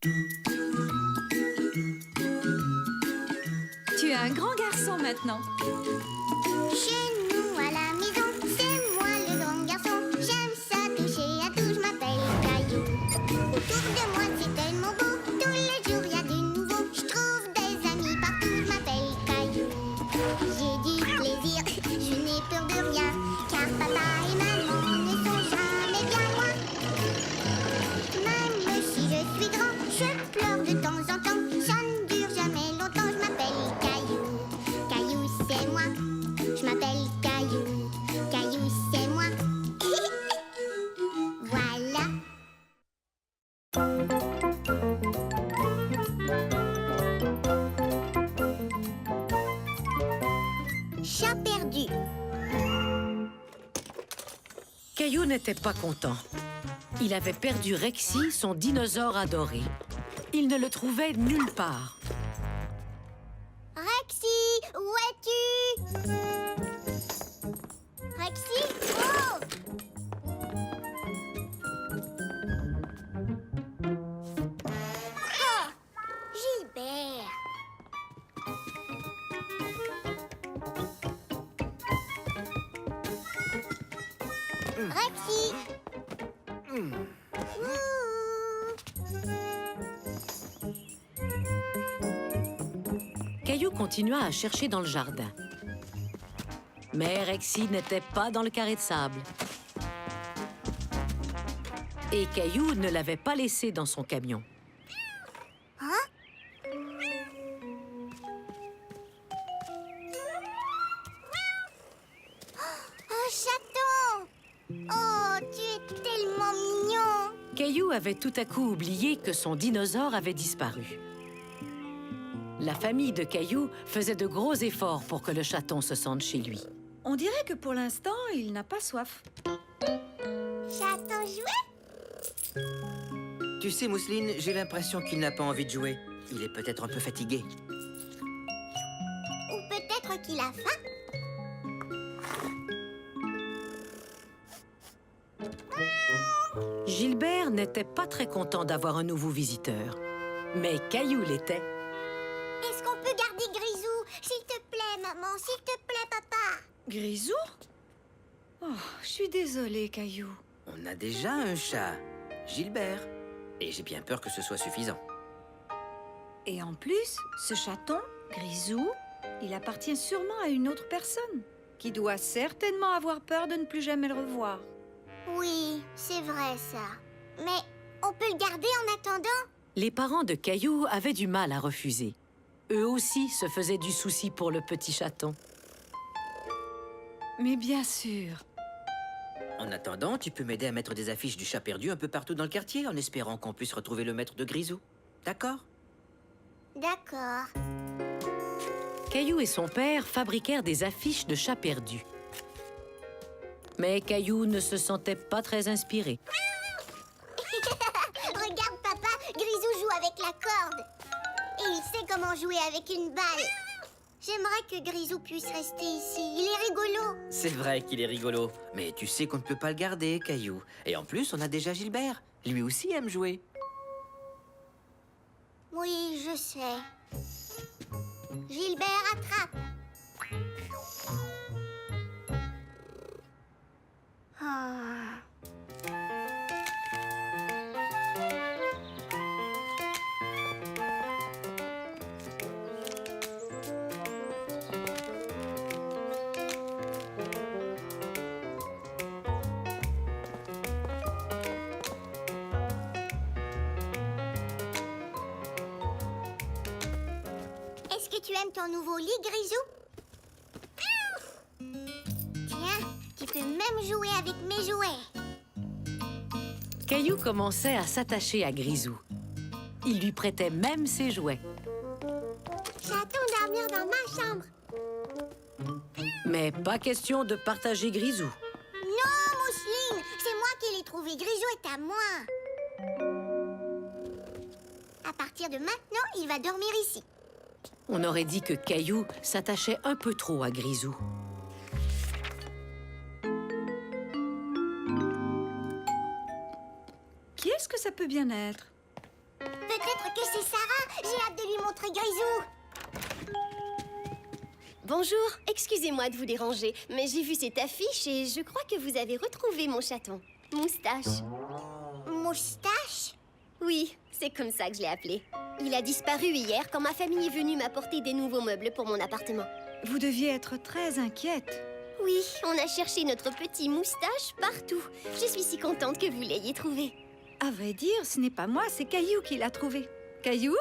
Tu es un grand garçon maintenant. Chez nous à la maison, c'est moi le grand garçon. J'aime ça toucher à tout, je m'appelle Caillou. Autour de moi c'est tellement beau, tous les jours y a du nouveau. Je trouve des amis partout, je m'appelle Caillou. J'ai du plaisir, je n'ai peur de rien, car papa et maman ne sont jamais bien loin. Même si je suis grand, je pleure de temps en temps. Ça ne dure jamais longtemps, je m'appelle Caillou. Caillou c'est moi, je m'appelle Caillou. Caillou c'est moi. Voilà. Chat perdu. Caillou n'était pas content. Il avait perdu Rexy, son dinosaure adoré. Il ne le trouvait nulle part. Rexy, où es-tu? Rexy? Oh! Oh! Gilbert! Rexy! Ouh. Caillou continua à chercher dans le jardin. Mais Rexy n'était pas dans le carré de sable. Et Caillou ne l'avait pas laissé dans son camion. Un chaton! Oh, tu es tellement mignon! Caillou avait tout à coup oublié que son dinosaure avait disparu. La famille de Caillou faisait de gros efforts pour que le chaton se sente chez lui. On dirait que pour l'instant, il n'a pas soif. Chaton jouet? Tu sais, Mousseline, j'ai l'impression qu'il n'a pas envie de jouer. Il est peut-être un peu fatigué. Ou peut-être qu'il a faim? Gilbert n'était pas très content d'avoir un nouveau visiteur. Mais Caillou l'était. Est-ce qu'on peut garder Grisou? S'il te plaît, maman, s'il te plaît, papa. Grisou? Oh, je suis désolée, Caillou. On a déjà un chat, Gilbert. Et j'ai bien peur que ce soit suffisant. Et en plus, ce chaton, Grisou, il appartient sûrement à une autre personne, qui doit certainement avoir peur de ne plus jamais le revoir. Oui, c'est vrai, ça. Mais on peut le garder en attendant? Les parents de Caillou avaient du mal à refuser. Eux aussi se faisaient du souci pour le petit chaton. Mais bien sûr. En attendant, tu peux m'aider à mettre des affiches du chat perdu un peu partout dans le quartier, en espérant qu'on puisse retrouver le maître de Grisou. D'accord? D'accord. Caillou et son père fabriquèrent des affiches de chats perdus. Mais Caillou ne se sentait pas très inspiré. Regarde, papa, Grisou joue avec la corde. Et il sait comment jouer avec une balle. J'aimerais que Grisou puisse rester ici. Il est rigolo. C'est vrai qu'il est rigolo. Mais tu sais qu'on ne peut pas le garder, Caillou. Et en plus, on a déjà Gilbert. Lui aussi aime jouer. Oui, je sais. Gilbert, attrape. Ah. Est-ce que tu aimes ton nouveau lit, Grisou? Tiens, tu peux même jouer avec mes jouets. Caillou commençait à s'attacher à Grisou. Il lui prêtait même ses jouets. J'attends dormir dans ma chambre. Mais pas question de partager Grisou. Non, Mousseline, c'est moi qui l'ai trouvé. Grisou est à moi. À partir de maintenant, il va dormir ici. On aurait dit que Caillou s'attachait un peu trop à Grisou. Qui est-ce que ça peut bien être? Peut-être que c'est Sarah. J'ai hâte de lui montrer Grisou. Bonjour, excusez-moi de vous déranger, mais j'ai vu cette affiche et je crois que vous avez retrouvé mon chaton. Moustache. Moustache? Oui, c'est comme ça que je l'ai appelé. Il a disparu hier quand ma famille est venue m'apporter des nouveaux meubles pour mon appartement. Vous deviez être très inquiète. Oui, on a cherché notre petit Moustache partout. Je suis si contente que vous l'ayez trouvé. À vrai dire, ce n'est pas moi, c'est Caillou qui l'a trouvé. Caillou,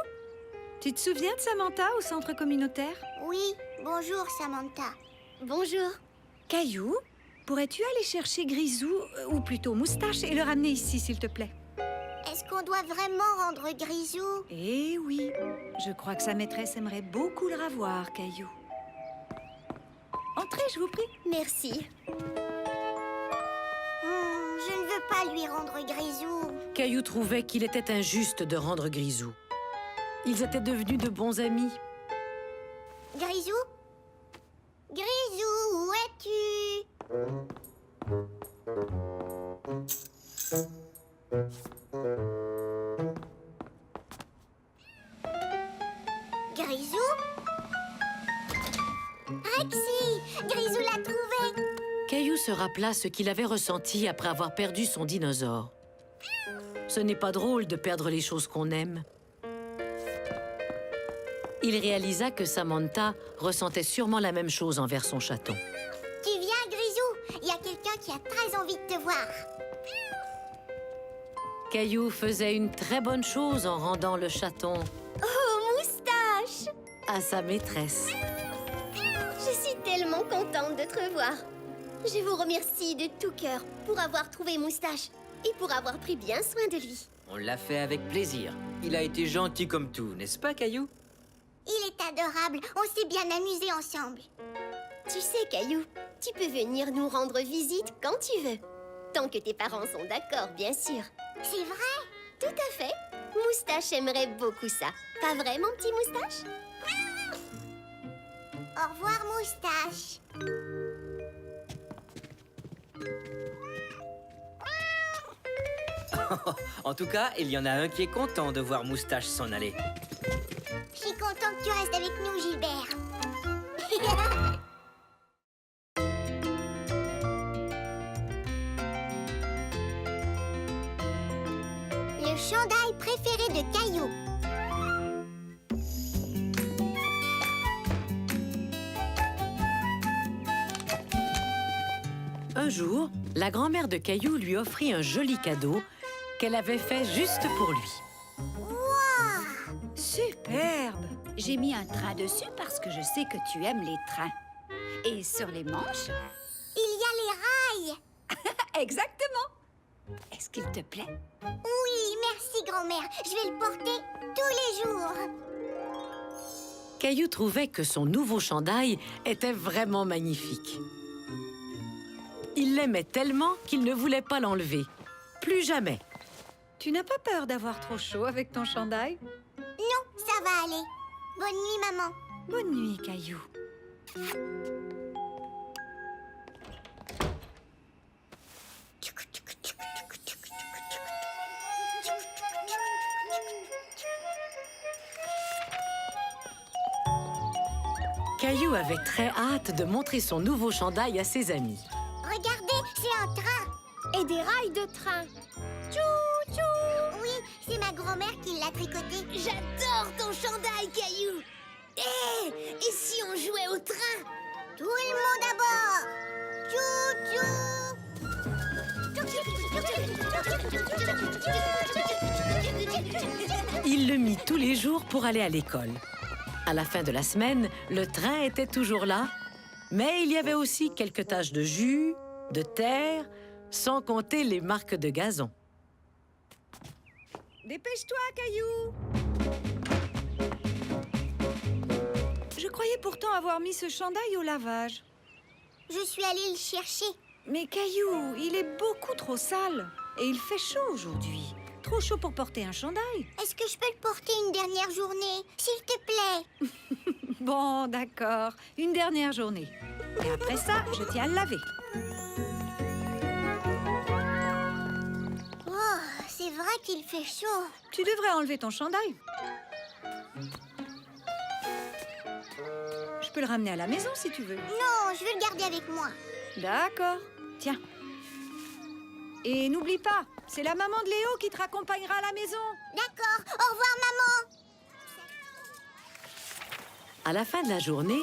tu te souviens de Samantha au centre communautaire? Oui, bonjour Samantha. Bonjour. Caillou, pourrais-tu aller chercher Grisou, ou plutôt Moustache, et le ramener ici, s'il te plaît? Est-ce qu'on doit vraiment rendre Grisou? Eh oui, je crois que sa maîtresse aimerait beaucoup le revoir, Caillou. Entrez, je vous prie. Merci. Je ne veux pas lui rendre Grisou. Caillou trouvait qu'il était injuste de rendre Grisou. Ils étaient devenus de bons amis. Grisou? Grisou, où es-tu? Grisou? Rexy! Grisou l'a trouvé! Caillou se rappela ce qu'il avait ressenti après avoir perdu son dinosaure. Ce n'est pas drôle de perdre les choses qu'on aime. Il réalisa que Samantha ressentait sûrement la même chose envers son chaton. Tu viens, Grisou? Il y a quelqu'un qui a très envie de te voir. Caillou faisait une très bonne chose en rendant le chaton Oh, Moustache! à sa maîtresse. Je suis tellement contente de te revoir. Je vous remercie de tout cœur pour avoir trouvé Moustache et pour avoir pris bien soin de lui. On l'a fait avec plaisir. Il a été gentil comme tout, n'est-ce pas, Caillou? Il est adorable. On s'est bien amusés ensemble. Tu sais, Caillou, tu peux venir nous rendre visite quand tu veux. Tant que tes parents sont d'accord, bien sûr. C'est vrai? Tout à fait. Moustache aimerait beaucoup ça. Pas vrai, mon petit Moustache? Au revoir, Moustache. En tout cas, il y en a un qui est content de voir Moustache s'en aller. Je suis content que tu restes avec nous, Gilbert. Le chandail préféré de Caillou. Un jour, la grand-mère de Caillou lui offrit un joli cadeau qu'elle avait fait juste pour lui. Superbe! J'ai mis un train dessus parce que je sais que tu aimes les trains. Et sur les manches? Il y a les rails. Exactement! Est-ce qu'il te plaît? Oui, merci, grand-mère. Je vais le porter tous les jours. Caillou trouvait que son nouveau chandail était vraiment magnifique. Il l'aimait tellement qu'il ne voulait pas l'enlever. Plus jamais. Tu n'as pas peur d'avoir trop chaud avec ton chandail? Non, ça va aller. Bonne nuit, maman. Bonne nuit, Caillou. Caillou avait très hâte de montrer son nouveau chandail à ses amis. Regardez, c'est un train. Et des rails de train. Tchou, tchou. Oui, c'est ma grand-mère qui l'a tricoté. J'adore ton chandail, Caillou. Et si on jouait au train? Tout le monde à bord. Tchou, tchou. Il le mit tous les jours pour aller à l'école. À la fin de la semaine, le train était toujours là, mais il y avait aussi quelques taches de jus, de terre, sans compter les marques de gazon. Dépêche-toi, Caillou! Je croyais pourtant avoir mis ce chandail au lavage. Je suis allée le chercher. Mais Caillou, il est beaucoup trop sale. Et il fait chaud aujourd'hui. Trop chaud pour porter un chandail. Est-ce que je peux le porter une dernière journée, s'il te plaît? Bon, d'accord. Une dernière journée. Et après ça, je tiens à le laver. Oh, c'est C'est vrai qu'il fait chaud. Tu devrais enlever ton chandail. Je peux le ramener à la maison si tu veux. Non, je veux le garder avec moi. D'accord. Tiens. Et n'oublie pas, c'est la maman de Léo qui te raccompagnera à la maison. D'accord, au revoir maman. À la fin de la journée,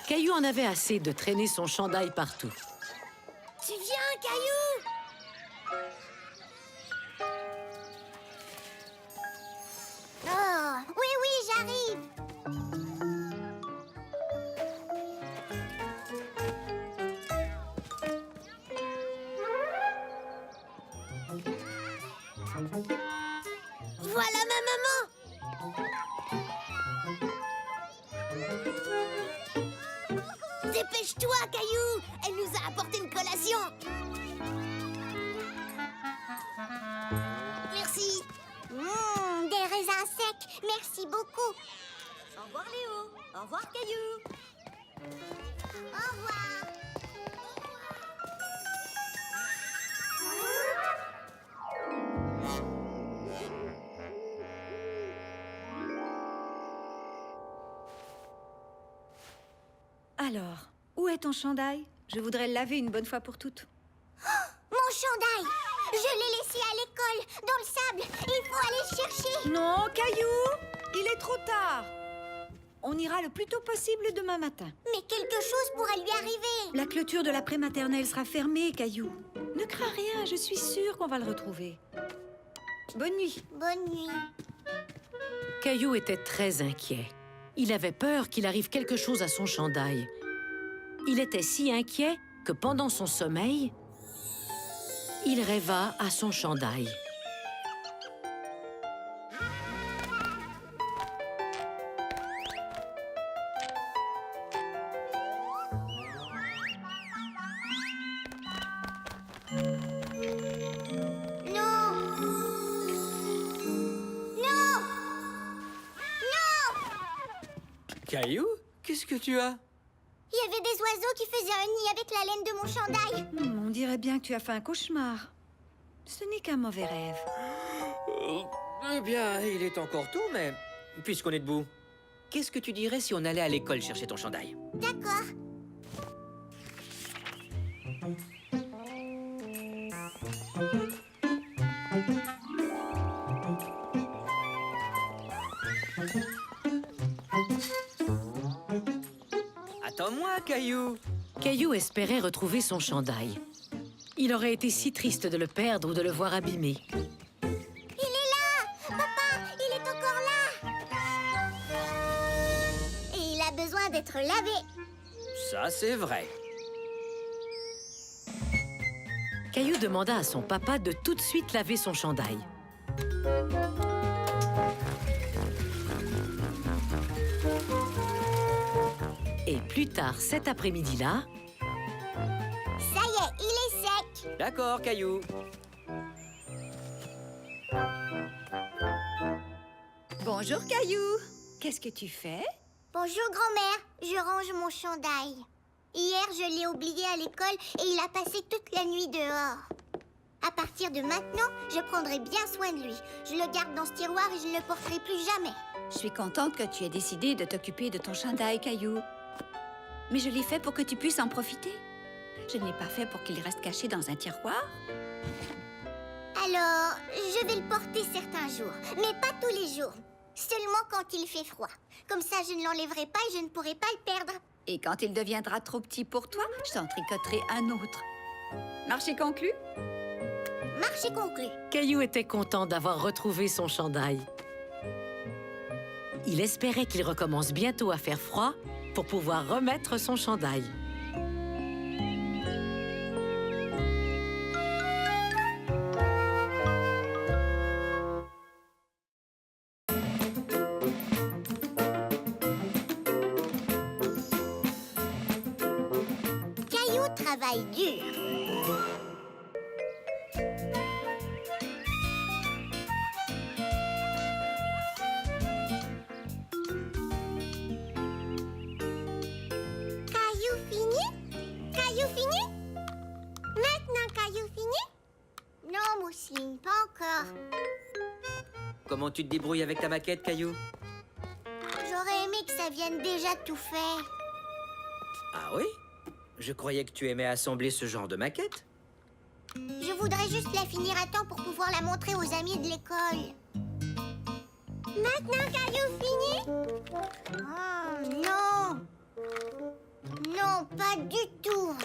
Caillou en avait assez de traîner son chandail partout. Tu viens, Caillou? Oh, oui, oui, j'arrive. Voilà ma maman. Dépêche-toi, Caillou. Elle nous a apporté une collation. Merci. Des raisins secs. Merci beaucoup. Au revoir, Léo. Au revoir, Caillou. Au revoir. Alors, où est ton chandail? Je voudrais le laver une bonne fois pour toutes. Mon chandail. Je l'ai laissé à l'école, dans le sable. Il faut aller le chercher. Non, Caillou, il est trop tard. On ira le plus tôt possible demain matin. Mais quelque chose pourrait lui arriver. La clôture de la prématernelle sera fermée, Caillou. Ne crains rien, je suis sûre qu'on va le retrouver. Bonne nuit. Bonne nuit. Caillou était très inquiet. Il avait peur qu'il arrive quelque chose à son chandail. Il était si inquiet que pendant son sommeil, il rêva à son chandail. Non. Non. Non. Caillou, qu'est-ce que tu as? Il y avait des oiseaux qui faisaient un nid avec la laine de mon chandail. On dirait bien que tu as fait un cauchemar. Ce n'est qu'un mauvais rêve. Eh bien, il est encore tôt, mais puisqu'on est debout, qu'est-ce que tu dirais si on allait à l'école chercher ton chandail? D'accord. Attends-moi, Caillou. Caillou espérait retrouver son chandail. Il aurait été si triste de le perdre ou de le voir abîmé. Il est là. Papa, il est encore là. Et il a besoin d'être lavé. Ça, c'est vrai. Caillou demanda à son papa de tout de suite laver son chandail. Et plus tard cet après-midi-là, Ça y est, il est sec. D'accord, Caillou. Bonjour, Caillou. Qu'est-ce que tu fais? Bonjour, grand-mère. Je range mon chandail. Hier, je l'ai oublié à l'école et il a passé toute la nuit dehors. À partir de maintenant, je prendrai bien soin de lui. Je le garde dans ce tiroir et je ne le porterai plus jamais. Je suis contente que tu aies décidé de t'occuper de ton chandail, Caillou. Mais je l'ai fait pour que tu puisses en profiter. Je ne l'ai pas fait pour qu'il reste caché dans un tiroir. Alors, je vais le porter certains jours, mais pas tous les jours. Seulement quand il fait froid. Comme ça, je ne l'enlèverai pas et je ne pourrai pas le perdre. Et quand il deviendra trop petit pour toi, je t'en tricoterai un autre. Marché conclu? Marché conclu. Caillou était content d'avoir retrouvé son chandail. Il espérait qu'il recommence bientôt à faire froid pour pouvoir remettre son chandail. Caillou travaille dur. Caillou fini? Caillou fini? Maintenant, Caillou fini? Non, Mousseline, pas encore. comment tu te débrouilles avec ta maquette, Caillou? J'aurais aimé que ça vienne déjà tout fait. Ah oui? Je croyais que tu aimais assembler ce genre de maquette. Je voudrais juste la finir à temps pour pouvoir la montrer aux amis de l'école. Maintenant, Caillou, fini? Oh, non. Non, pas du tout.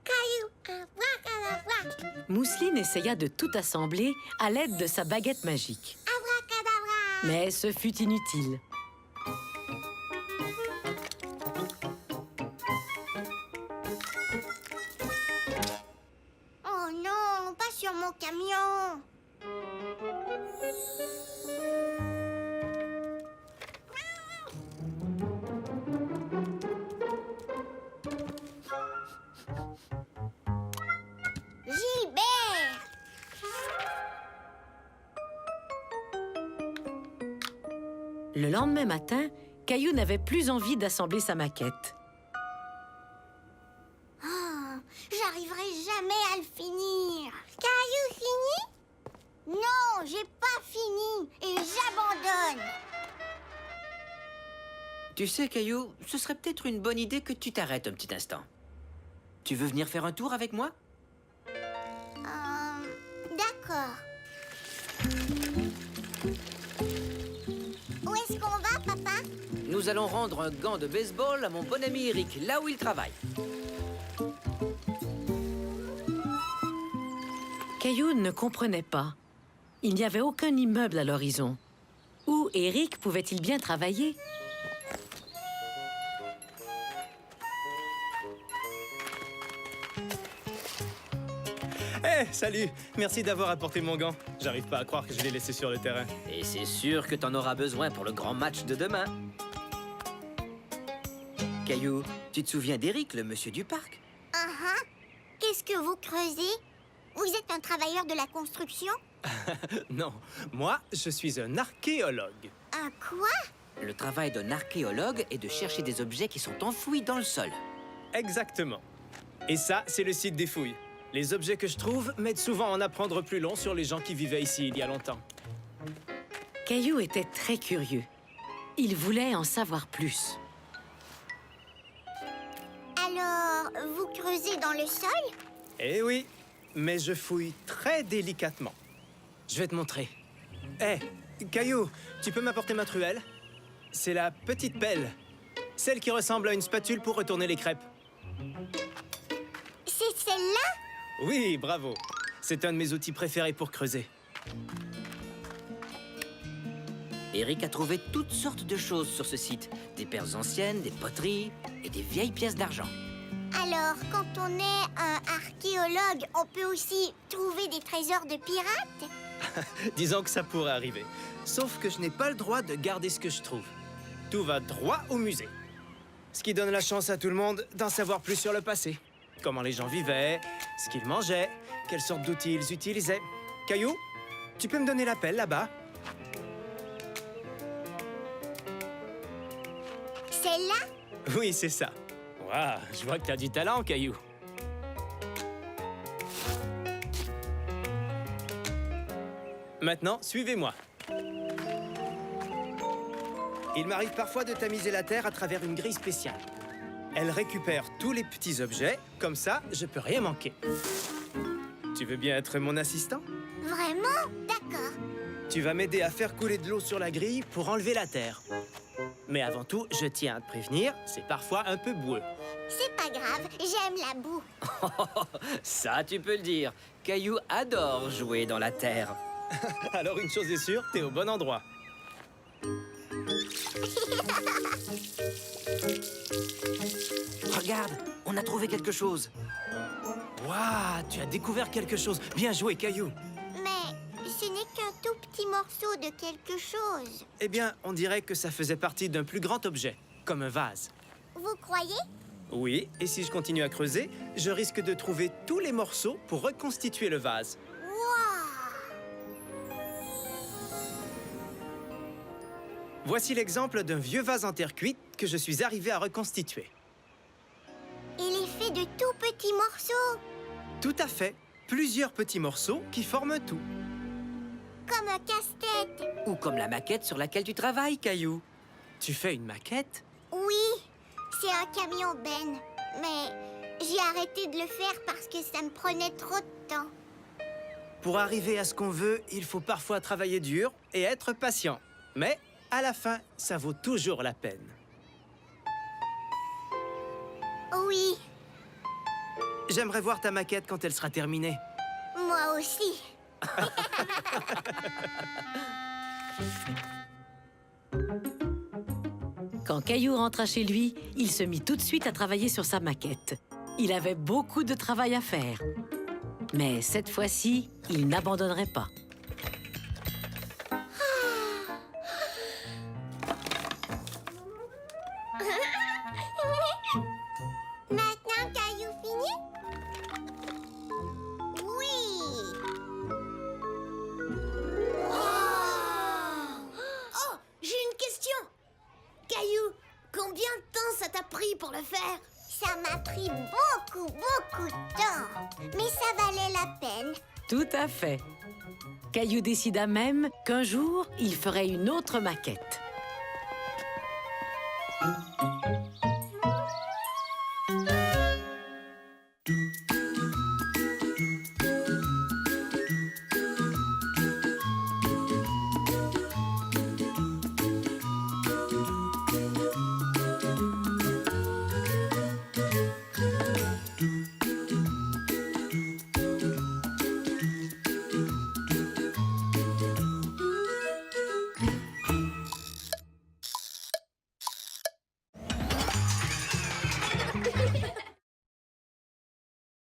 Caillou, abracadabra. Mousseline essaya de tout assembler à l'aide de sa baguette magique. Abracadabra. Mais ce fut inutile. Oh non, pas sur mon camion. Gilbert! Le lendemain matin, Caillou n'avait plus envie d'assembler sa maquette. Oh, j'arriverai jamais à le finir. Caillou fini? Non, j'ai pas fini et j'abandonne. Tu sais, Caillou, ce serait peut-être une bonne idée que tu t'arrêtes un petit instant. Tu veux venir faire un tour avec moi? D'accord. Où est-ce qu'on va, papa? Nous allons rendre un gant de baseball à mon bon ami Eric, là où il travaille. Caillou ne comprenait pas. Il n'y avait aucun immeuble à l'horizon. Où Eric pouvait-il bien travailler? Hé, salut! Merci d'avoir apporté mon gant. J'arrive pas à croire que je l'ai laissé sur le terrain. Et c'est sûr que t'en auras besoin pour le grand match de demain. Caillou, tu te souviens d'Eric, le monsieur du parc? Qu'est-ce que vous creusez? Vous êtes un travailleur de la construction? Non, moi, je suis un archéologue. Un quoi? Le travail d'un archéologue est de chercher des objets qui sont enfouis dans le sol. Exactement. Et ça, c'est le site des fouilles. Les objets que je trouve m'aident souvent à en apprendre plus long sur les gens qui vivaient ici il y a longtemps. Caillou était très curieux. Il voulait en savoir plus. Alors, vous creusez dans le sol? Eh oui, mais je fouille très délicatement. Je vais te montrer. Hé, Caillou, tu peux m'apporter ma truelle? C'est la petite pelle. Celle qui ressemble à une spatule pour retourner les crêpes. C'est celle-là? Oui, bravo. C'est un de mes outils préférés pour creuser. Eric a trouvé toutes sortes de choses sur ce site. Des paires anciennes, des poteries et des vieilles pièces d'argent. Alors, quand on est un archéologue, on peut aussi trouver des trésors de pirates? Disons que ça pourrait arriver. Sauf que je n'ai pas le droit de garder ce que je trouve. Tout va droit au musée. Ce qui donne la chance à tout le monde d'en savoir plus sur le passé. Comment les gens vivaient, ce qu'ils mangeaient, quelles sortes d'outils ils utilisaient. Caillou, tu peux me donner la pelle là-bas? Celle-là? Oui, c'est ça. Waouh, je vois que tu as du talent, Caillou. Maintenant, suivez-moi. Il m'arrive parfois de tamiser la terre à travers une grille spéciale. Elle récupère tous les petits objets, comme ça, je peux rien manquer. Tu veux bien être mon assistant? Vraiment? D'accord. Tu vas m'aider à faire couler de l'eau sur la grille pour enlever la terre. Mais avant tout, je tiens à te prévenir, c'est parfois un peu boueux. C'est pas grave, j'aime la boue. Ça, tu peux le dire. Caillou adore jouer dans la terre. Alors une chose est sûre, t'es au bon endroit. Regarde, on a trouvé quelque chose. Waouh, tu as découvert quelque chose. Bien joué, Caillou. Mais ce n'est qu'un tout petit morceau de quelque chose. Eh bien, on dirait que ça faisait partie d'un plus grand objet, comme un vase. Vous croyez? Oui, et si je continue à creuser, je risque de trouver tous les morceaux pour reconstituer le vase. Waouh! Voici l'exemple d'un vieux vase en terre cuite que je suis arrivé à reconstituer. Il est fait de tout petits morceaux. Tout à fait. Plusieurs petits morceaux qui forment tout. comme un casse-tête. Ou comme la maquette sur laquelle tu travailles, Caillou. Tu fais une maquette? Oui, c'est un camion Ben. Mais j'ai arrêté de le faire parce que ça me prenait trop de temps. Pour arriver à ce qu'on veut, il faut parfois travailler dur et être patient. Mais à la fin, ça vaut toujours la peine. Oui, J'aimerais voir ta maquette quand elle sera terminée. moi aussi. Quand Caillou rentra chez lui, il se mit tout de suite à travailler sur sa maquette. Il avait beaucoup de travail à faire. Mais cette fois-ci, il n'abandonnerait pas. Maintenant, Caillou fini? Oui. Oh, j'ai une question. Caillou, combien de temps ça t'a pris pour le faire? Ça m'a pris beaucoup de temps. Mais ça valait la peine. Tout à fait. Caillou décida même qu'un jour, il ferait une autre maquette.